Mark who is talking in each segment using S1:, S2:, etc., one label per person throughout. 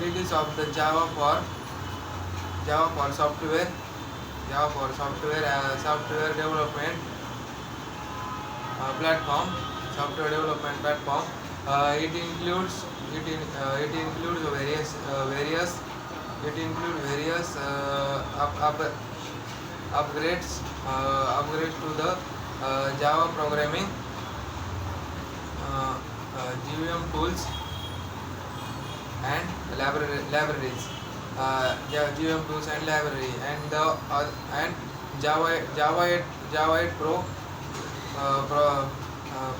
S1: release of the Java for software software development platform software development platform. It includes it includes various it includes various upgrades to the Java programming GVM tools and libraries. GVM tools and library and the and Java 8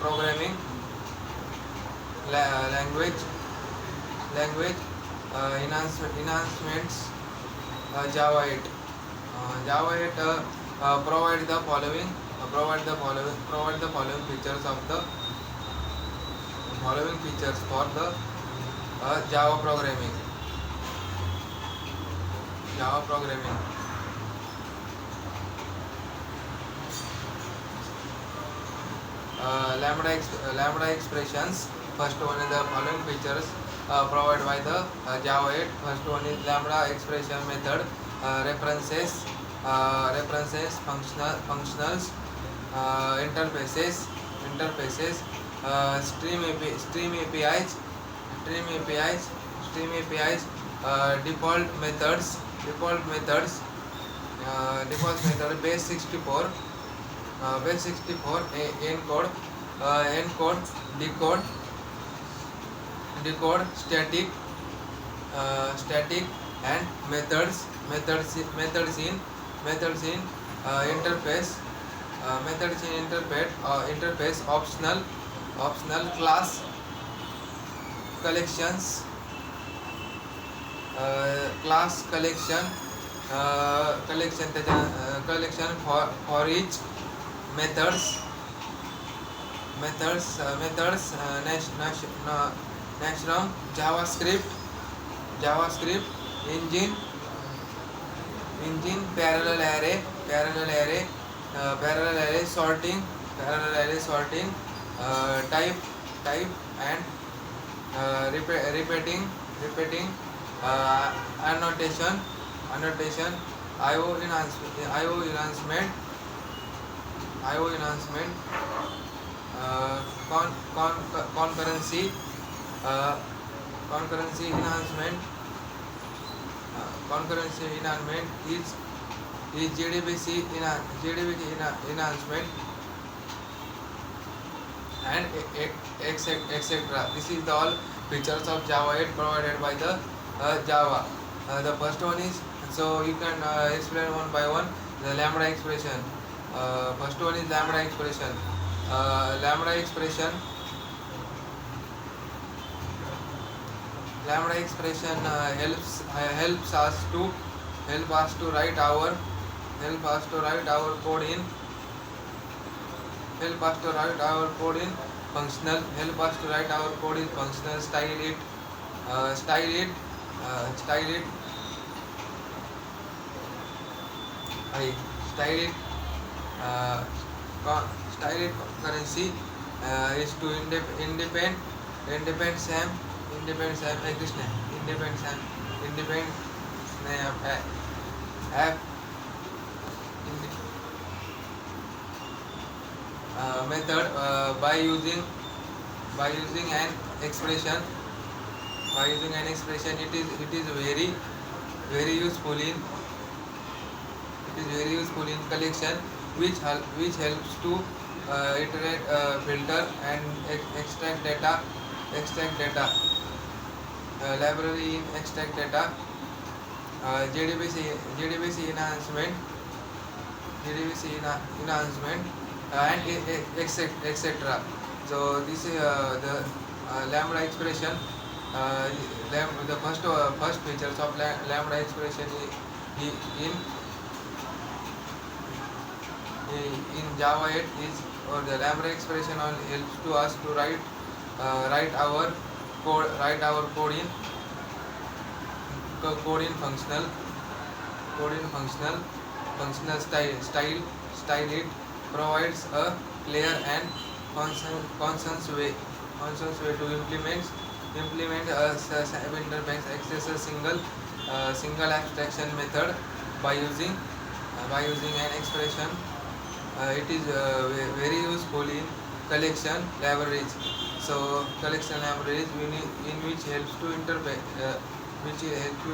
S1: programming language enhancements. Java 8 provide the following features of the following features for the Java programming. Lambda expressions. First one is the following features provided by the Java 8. First one is lambda expression method, references, functionals, interfaces, stream APIs, default methods, base 64, encode, decode, static and methods in interface, optional collections class collection for each methods Nashram, JavaScript engine parallel array sorting type and repeating annotation IO enhancement concurrency enhancement is JDBC enhancement and etc. This is the all features of Java 8 provided by the Java. The first one is, so you can explain one by one the lambda expression. First one is lambda expression. Lambda expression helps us to write our code in functional. Style it currency is to independent Sam Krishna app method by using an expression. It is very useful in collection which helps to iterate, filter and extract data. Library in extract data. JDBC enhancement and etc. So this is the lambda expression. The first features of lambda expression in Java 8 is, or the lambda expression helps to us to write our code in functional style it provides a clear and conscious way to implement implement SAP Interbank Access a single abstraction method by using an expression. It is very useful in collection libraries. So collection libraries in which helps to interpret which help to